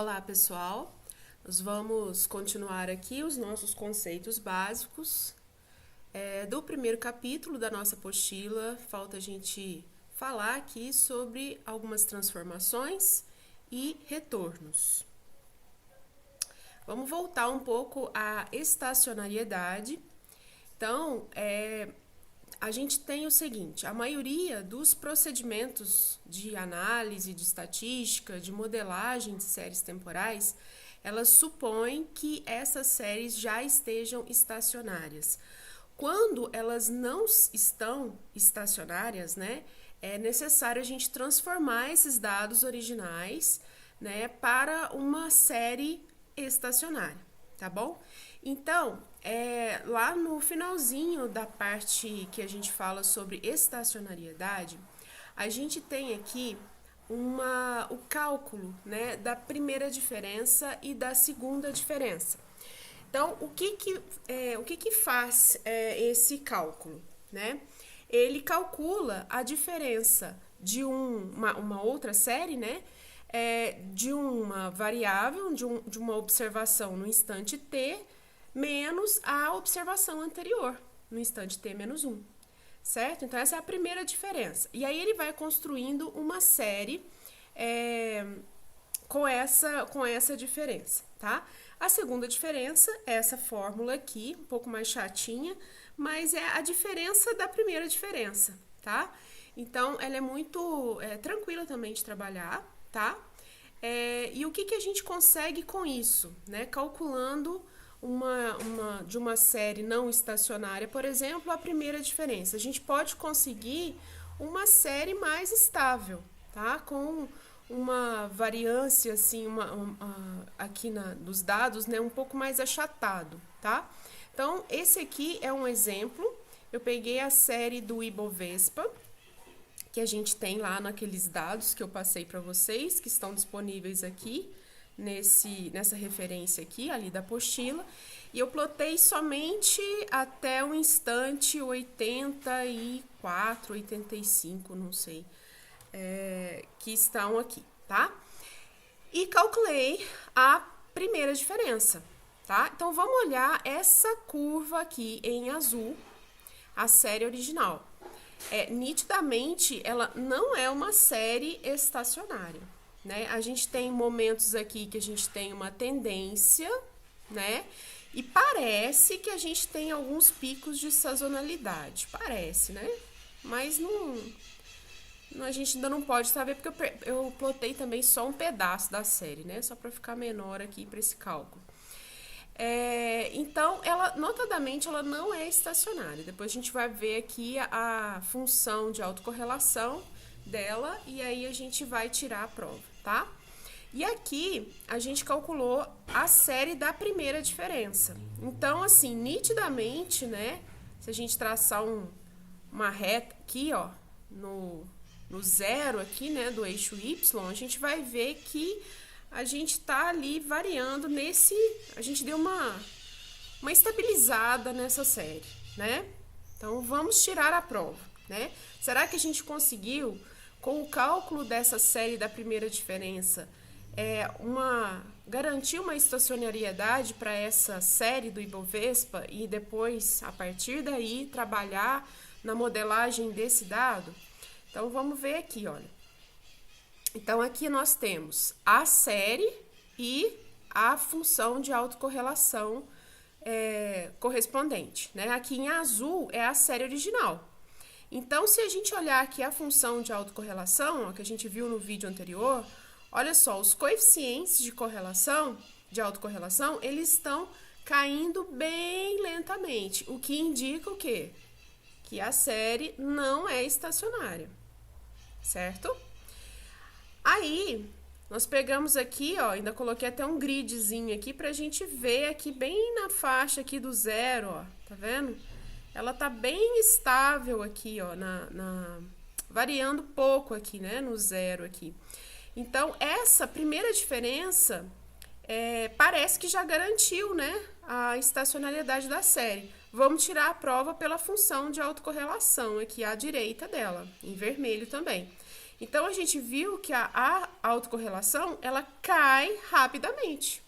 Olá, pessoal. Nós vamos continuar aqui os nossos conceitos básicos do primeiro capítulo da nossa apostila. Falta a gente falar aqui sobre algumas transformações e retornos. Vamos voltar um pouco à estacionariedade. Então, a gente tem o seguinte: a maioria dos procedimentos de análise, de estatística, de modelagem de séries temporais, elas supõem que essas séries já estejam estacionárias. Quando elas não estão estacionárias, né, é necessário a gente transformar esses dados originais, né, para uma série estacionária, tá bom? Então, lá no finalzinho da parte que a gente fala sobre estacionariedade, a gente tem aqui o cálculo, né, da primeira diferença e da segunda diferença. Então, o que faz esse cálculo, né? Ele calcula a diferença de uma outra série, né? De uma variável, de uma observação no instante t, menos a observação anterior, no instante t menos 1, certo? Então, essa é a primeira diferença. E aí, ele vai construindo uma série com essa diferença, tá? A segunda diferença é essa fórmula aqui, um pouco mais chatinha, mas é a diferença da primeira diferença, tá? Então, ela é muito tranquila também de trabalhar, tá? E o que a gente consegue com isso, né? Calculando de uma série não estacionária, por exemplo, a primeira diferença. A gente pode conseguir uma série mais estável, tá? Com uma variância, assim, aqui nos dados, né? Um pouco mais achatado, tá? Então, esse aqui é um exemplo. Eu peguei a série do Ibovespa, que a gente tem lá naqueles dados que eu passei para vocês, que estão disponíveis aqui, nessa referência aqui, ali da apostila, e eu plotei somente até o instante 84, 85, não sei, que estão aqui, tá? E calculei a primeira diferença, tá? Então, vamos olhar essa curva aqui em azul, a série original. Nitidamente, ela não é uma série estacionária, né? A gente tem momentos aqui que a gente tem uma tendência, né? E parece que a gente tem alguns picos de sazonalidade, parece, né? Mas a gente ainda não pode saber, porque eu plotei também só um pedaço da série, né? Só para ficar menor aqui para esse cálculo. Então, notadamente, ela não é estacionária. Depois a gente vai ver aqui a função de autocorrelação dela e aí a gente vai tirar a prova, tá? E aqui a gente calculou a série da primeira diferença. Então, assim, nitidamente, né? Se a gente traçar uma reta aqui, ó, no zero aqui, né, do eixo Y, a gente vai ver que a gente tá ali variando a gente deu uma estabilizada nessa série, né? Então, vamos tirar a prova, né? Será que a gente conseguiu, com o cálculo dessa série da primeira diferença, garantir uma estacionariedade para essa série do Ibovespa e depois, a partir daí, trabalhar na modelagem desse dado? Então, vamos ver aqui, olha. Então, aqui nós temos a série e a função de autocorrelação correspondente, né? Aqui em azul é a série original. Então, se a gente olhar aqui a função de autocorrelação, ó, que a gente viu no vídeo anterior, olha só, os coeficientes de correlação, de autocorrelação, eles estão caindo bem lentamente, o que indica o quê? Que a série não é estacionária, certo? Aí, nós pegamos aqui, ó, ainda coloquei até um gridzinho aqui pra gente ver aqui bem na faixa aqui do zero, ó, tá vendo? Ela tá bem estável aqui, ó, variando pouco aqui, né, no zero aqui. Então, essa primeira diferença parece que já garantiu, né, a estacionariedade da série. Vamos tirar a prova pela função de autocorrelação aqui à direita dela, em vermelho também. Então, a gente viu que a autocorrelação, ela cai rapidamente.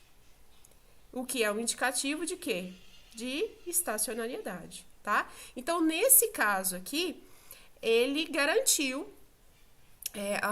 O que é um indicativo de quê? De estacionariedade, tá? Então, nesse caso aqui, ele garantiu,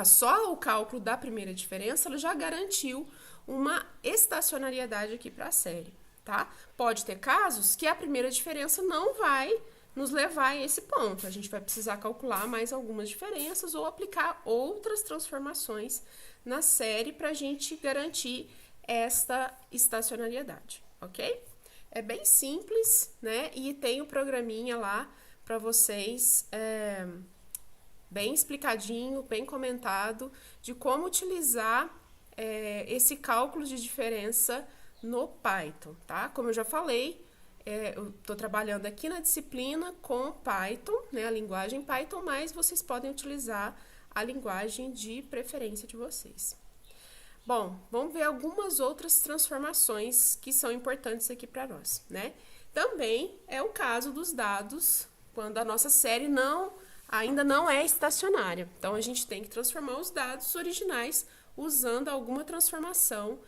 só o cálculo da primeira diferença, ela já garantiu uma estacionariedade aqui para a série, tá? Pode ter casos que a primeira diferença não vai nos levar a esse ponto. A gente vai precisar calcular mais algumas diferenças ou aplicar outras transformações na série para a gente garantir esta estacionariedade, ok? É bem simples, né? E tem o programinha lá para vocês, bem explicadinho, bem comentado, de como utilizar esse cálculo de diferença no Python, tá? Como eu já falei, eu estou trabalhando aqui na disciplina com Python, né, a linguagem Python, mas vocês podem utilizar a linguagem de preferência de vocês. Bom, vamos ver algumas outras transformações que são importantes aqui para nós, né? Também é o caso dos dados, quando a nossa série ainda não é estacionária. Então, a gente tem que transformar os dados originais usando alguma transformação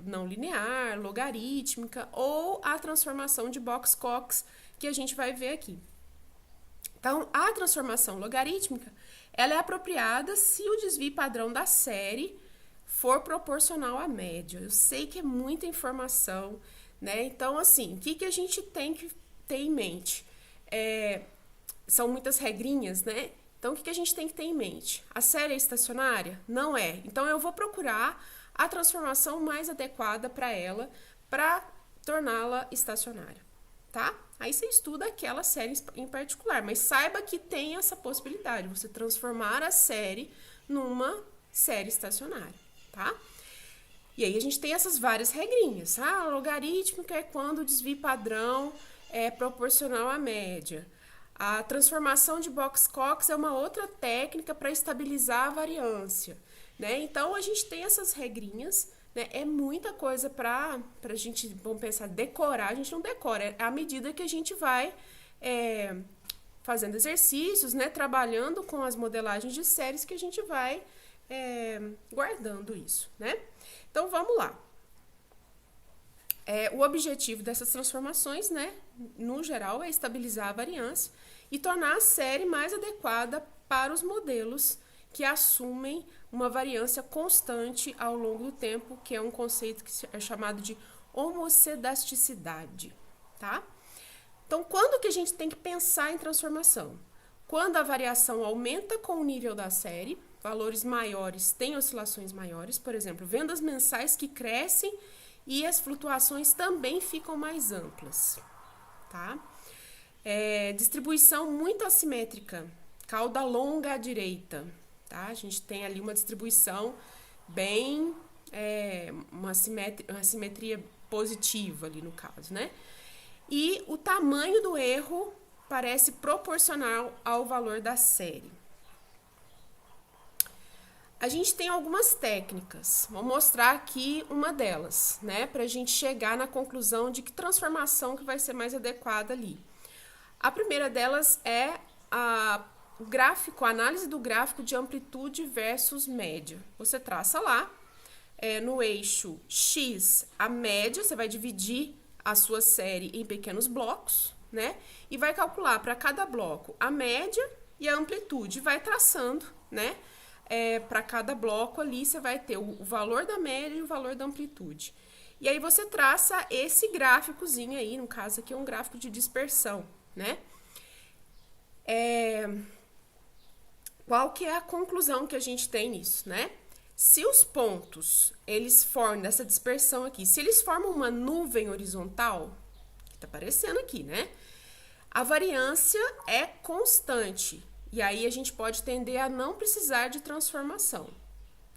não linear, logarítmica ou a transformação de Box-Cox que a gente vai ver aqui. Então, a transformação logarítmica, ela é apropriada se o desvio padrão da série for proporcional à média. Eu sei que é muita informação, né? Então, assim, o que a gente tem que ter em mente? São muitas regrinhas, né? Então, o que a gente tem que ter em mente? A série é estacionária? Não é. Então, eu vou procurar a transformação mais adequada para ela, para torná-la estacionária, tá? Aí você estuda aquela série em particular, mas saiba que tem essa possibilidade, você transformar a série numa série estacionária, tá? E aí a gente tem essas várias regrinhas. A logarítmica é quando o desvio padrão é proporcional à média. A transformação de Box-Cox é uma outra técnica para estabilizar a variância, né? Então, a gente tem essas regrinhas, né? É muita coisa para a gente, vamos pensar, decorar. A gente não decora, é à medida que a gente vai fazendo exercícios, né? Trabalhando com as modelagens de séries que a gente vai guardando isso, né? Então, vamos lá. O objetivo dessas transformações, né, no geral, é estabilizar a variância e tornar a série mais adequada para os modelos que assumem uma variância constante ao longo do tempo, que é um conceito que é chamado de homocedasticidade, tá? Então, quando que a gente tem que pensar em transformação? Quando a variação aumenta com o nível da série, valores maiores têm oscilações maiores, por exemplo, vendas mensais que crescem e as flutuações também ficam mais amplas, tá? Distribuição muito assimétrica, cauda longa à direita, tá? A gente tem ali uma distribuição bem, uma simetria positiva ali no caso, né? E o tamanho do erro parece proporcional ao valor da série. A gente tem algumas técnicas, vou mostrar aqui uma delas, né, para a gente chegar na conclusão de que transformação que vai ser mais adequada ali. A primeira delas é a análise do gráfico de amplitude versus média. Você traça lá, no eixo X, a média, você vai dividir a sua série em pequenos blocos, né, e vai calcular para cada bloco a média e a amplitude, vai traçando, né, para cada bloco ali você vai ter o valor da média e o valor da amplitude. E aí você traça esse gráficozinho aí, no caso aqui é um gráfico de dispersão, né? Qual que é a conclusão que a gente tem nisso, né? Se os pontos, eles formam, nessa dispersão aqui, se eles formam uma nuvem horizontal, que tá aparecendo aqui, né? A variância é constante. E aí a gente pode tender a não precisar de transformação,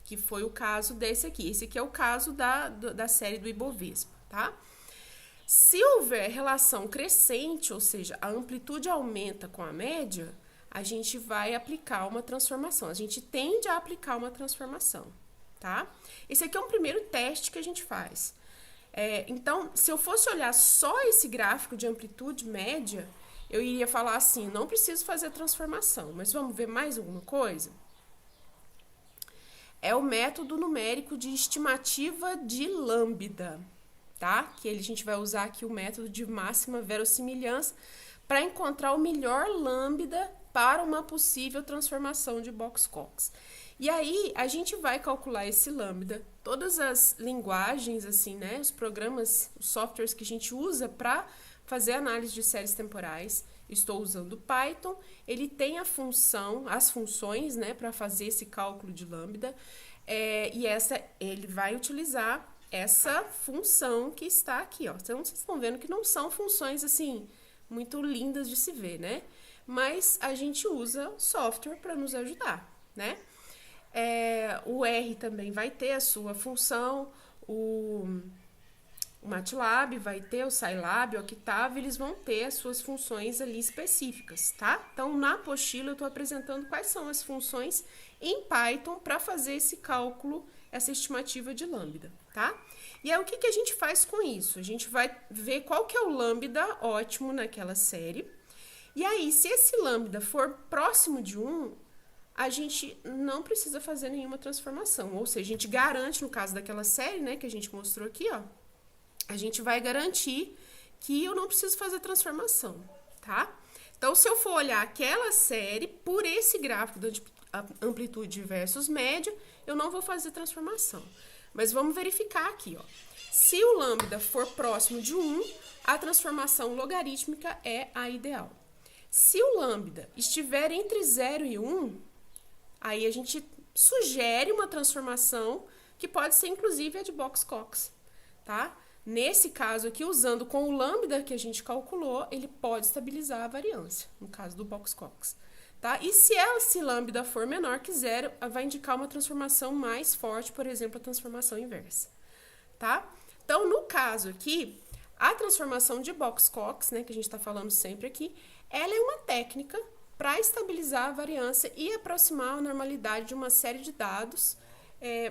que foi o caso desse aqui. Esse aqui é o caso da série do Ibovespa, tá? Se houver relação crescente, ou seja, a amplitude aumenta com a média, a gente vai aplicar uma transformação. A gente tende a aplicar uma transformação, tá? Esse aqui é um primeiro teste que a gente faz. Então, se eu fosse olhar só esse gráfico de amplitude média, eu iria falar assim, não preciso fazer transformação, mas vamos ver mais alguma coisa? é o método numérico de estimativa de lambda, tá? Que a gente vai usar aqui o método de máxima verossimilhança para encontrar o melhor lambda para uma possível transformação de Box-Cox. E aí, a gente vai calcular esse lambda, todas as linguagens, assim, né, os programas, os softwares que a gente usa para fazer análise de séries temporais. Estou usando Python, ele tem as funções, né, para fazer esse cálculo de lambda, e ele vai utilizar essa função que está aqui, ó. Então, vocês estão vendo que não são funções, assim, muito lindas de se ver, né? Mas a gente usa software para nos ajudar, né? O R também vai ter a sua função, o MATLAB vai ter, o Scilab, o Octave, eles vão ter as suas funções ali específicas, tá? Então, na apostila eu estou apresentando quais são as funções em Python para fazer esse cálculo, essa estimativa de lambda, tá? E aí, o que a gente faz com isso? A gente vai ver qual que é o lambda ótimo naquela série. E aí, se esse lambda for próximo de 1, a gente não precisa fazer nenhuma transformação. Ou seja, a gente garante, no caso daquela série, né, que a gente mostrou aqui, ó, a gente vai garantir que eu não preciso fazer transformação, tá? Então, se eu for olhar aquela série por esse gráfico da amplitude versus média, eu não vou fazer transformação. Mas vamos verificar aqui, ó. Se o lambda for próximo de 1, a transformação logarítmica é a ideal. Se o lambda estiver entre 0 e 1, aí a gente sugere uma transformação que pode ser, inclusive, a de Box-Cox, tá? Nesse caso aqui, usando com o lambda que a gente calculou, ele pode estabilizar a variância, no caso do Box-Cox, tá? E se esse lambda for menor que 0, vai indicar uma transformação mais forte, por exemplo, a transformação inversa, tá? Então, no caso aqui, a transformação de Box-Cox, né, que a gente está falando sempre aqui, ela é uma técnica para estabilizar a variância e aproximar a normalidade de uma série de dados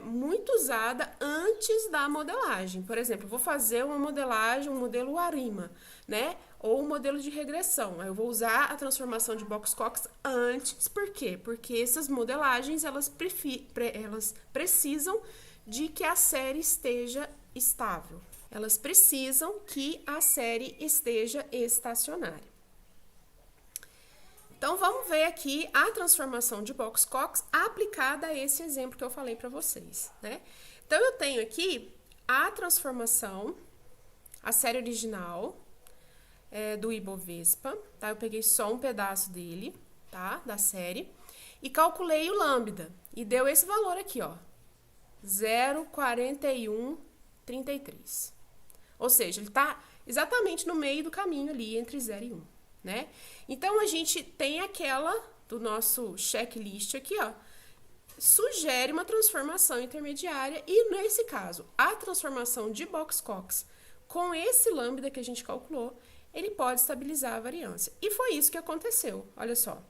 muito usada antes da modelagem. Por exemplo, eu vou fazer uma modelagem, um modelo ARIMA, né? Ou um modelo de regressão. Eu vou usar a transformação de Box-Cox antes. Por quê? Porque essas modelagens, elas precisam de que a série esteja estável. Elas precisam que a série esteja estacionária. Então, vamos ver aqui a transformação de Box-Cox aplicada a esse exemplo que eu falei para vocês, né? Então, eu tenho aqui a transformação, a série original do Ibovespa, tá? Eu peguei só um pedaço dele, tá? Da série, e calculei o lambda, e deu esse valor aqui, ó, 0,4133. Ou seja, ele está exatamente no meio do caminho ali, entre 0 e 1. Né? Então, a gente tem aquela do nosso checklist aqui, ó, sugere uma transformação intermediária e, nesse caso, a transformação de Box-Cox com esse lambda que a gente calculou, ele pode estabilizar a variância. E foi isso que aconteceu, olha só.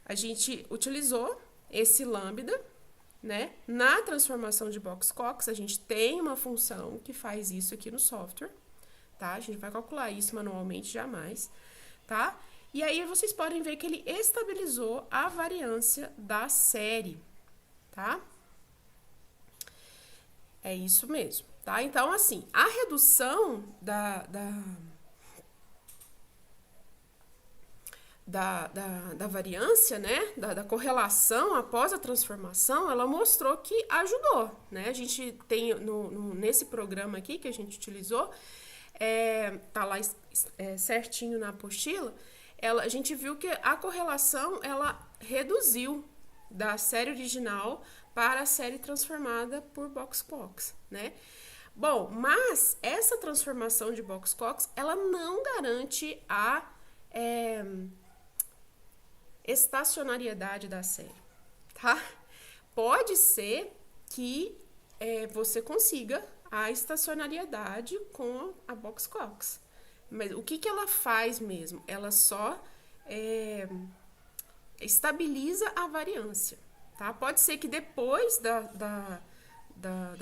A gente utilizou esse lambda, né? Na transformação de Box-Cox, a gente tem uma função que faz isso aqui no software, tá? A gente vai calcular isso manualmente, jamais. Tá? E aí vocês podem ver que ele estabilizou a variância da série, tá? É isso mesmo, tá? Então, assim, a redução da variância, né? Da correlação após a transformação, ela mostrou que ajudou, né? A gente tem nesse programa aqui que a gente utilizou, tá lá certinho na apostila, a gente viu que a correlação, ela reduziu da série original para a série transformada por Box-Cox, né? Bom, mas essa transformação de Box-Cox, ela não garante a estacionariedade da série, tá? Pode ser que você consiga a estacionariedade com a Box-Cox. Mas o que ela faz mesmo? Ela só estabiliza a variância, tá? Pode ser que depois da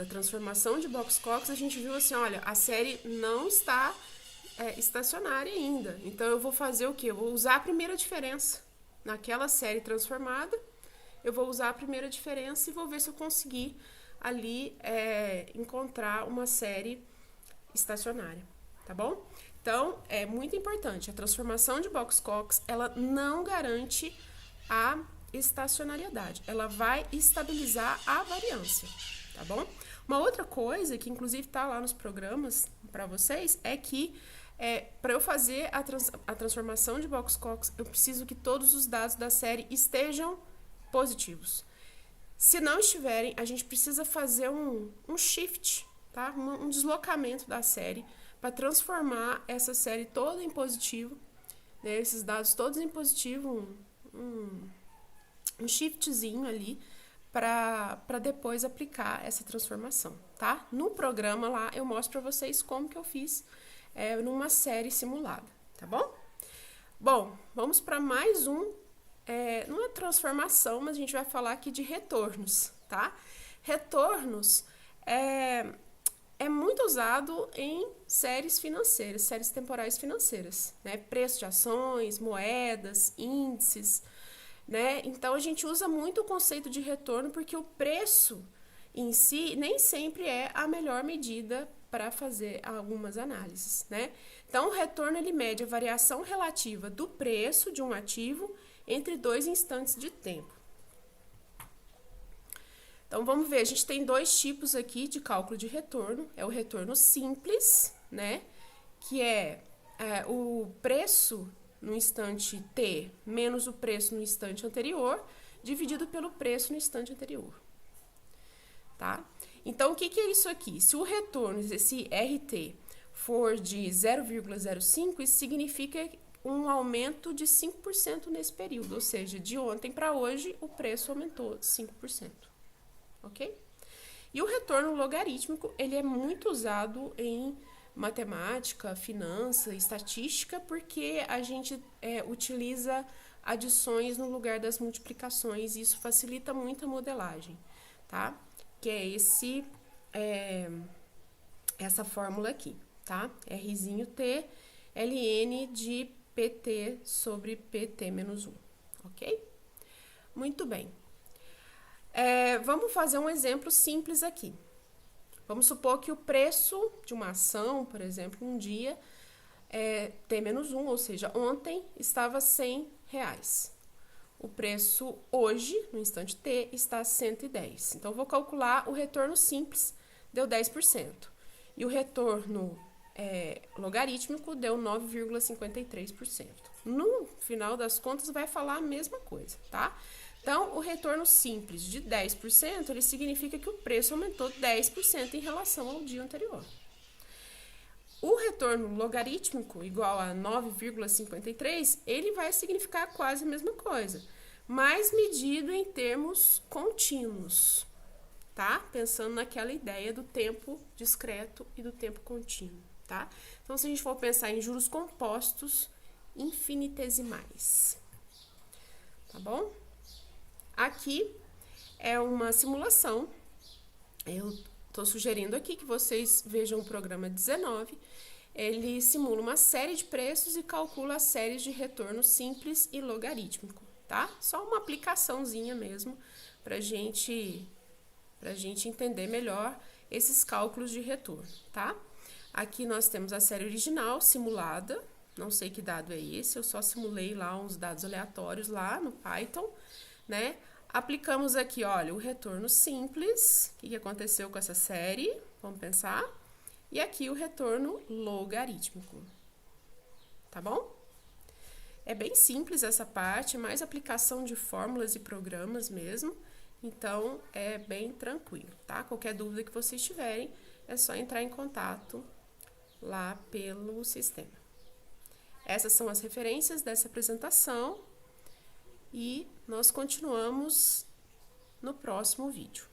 transformação de Box-Cox, a gente viu assim, olha, a série não está estacionária ainda. Então, eu vou fazer o quê? Eu vou usar a primeira diferença. Naquela série transformada, eu vou usar a primeira diferença e vou ver se eu conseguir ali encontrar uma série estacionária, tá bom? Então, é muito importante, a transformação de Box-Cox, ela não garante a estacionariedade, ela vai estabilizar a variância, tá bom? Uma outra coisa, que inclusive tá lá nos programas para vocês, é que para eu fazer a transformação de Box-Cox, eu preciso que todos os dados da série estejam positivos. Se não estiverem, a gente precisa fazer um shift, tá? Um deslocamento da série para transformar essa série toda em positivo, né? Esses dados todos em positivo, um shiftzinho ali para depois aplicar essa transformação, tá? No programa lá eu mostro para vocês como que eu fiz numa série simulada, tá bom? Bom, vamos para mais não é transformação, mas a gente vai falar aqui de retornos, tá? Retornos é muito usado em séries financeiras, séries temporais financeiras, né? Preço de ações, moedas, índices, né? Então, a gente usa muito o conceito de retorno porque o preço em si nem sempre é a melhor medida para fazer algumas análises, né? Então, o retorno ele mede a variação relativa do preço de um ativo entre 2 instantes de tempo. Então, vamos ver, a gente tem 2 tipos aqui de cálculo de retorno. É o retorno simples, né? Que é o preço no instante T menos o preço no instante anterior, dividido pelo preço no instante anterior. Tá? Então, o que é isso aqui? Se o retorno, esse RT, for de 0,05, isso significa um aumento de 5% nesse período, ou seja, de ontem para hoje o preço aumentou 5%. Ok? E o retorno logarítmico, ele é muito usado em matemática, finança, estatística, porque a gente utiliza adições no lugar das multiplicações e isso facilita muito a modelagem, tá? Que é essa fórmula aqui, tá? Rzinho T, ln de PT sobre PT menos 1, ok? Muito bem. Vamos fazer um exemplo simples aqui. Vamos supor que o preço de uma ação, por exemplo, um dia, T menos 1, ou seja, ontem estava R$100. O preço hoje, no instante T, está 110. Então, vou calcular o retorno simples, deu 10%. E o retorno logarítmico deu 9,53%. No final das contas, vai falar a mesma coisa, tá? Então, o retorno simples de 10%, ele significa que o preço aumentou 10% em relação ao dia anterior. O retorno logarítmico, igual a 9,53, ele vai significar quase a mesma coisa, mas medido em termos contínuos, tá? Pensando naquela ideia do tempo discreto e do tempo contínuo, tá? Então, se a gente for pensar em juros compostos infinitesimais, tá bom? Aqui é uma simulação, eu estou sugerindo aqui que vocês vejam o programa 19, ele simula uma série de preços e calcula as séries de retorno simples e logarítmico, tá? Só uma aplicaçãozinha mesmo pra gente entender melhor esses cálculos de retorno, tá? Aqui nós temos a série original simulada, não sei que dado é esse, eu só simulei lá uns dados aleatórios lá no Python, né? Aplicamos aqui, olha, o retorno simples, o que aconteceu com essa série, vamos pensar, e aqui o retorno logarítmico, tá bom? É bem simples essa parte, mais aplicação de fórmulas e programas mesmo, então é bem tranquilo, tá? Qualquer dúvida que vocês tiverem, é só entrar em contato lá pelo sistema. Essas são as referências dessa apresentação. E nós continuamos no próximo vídeo.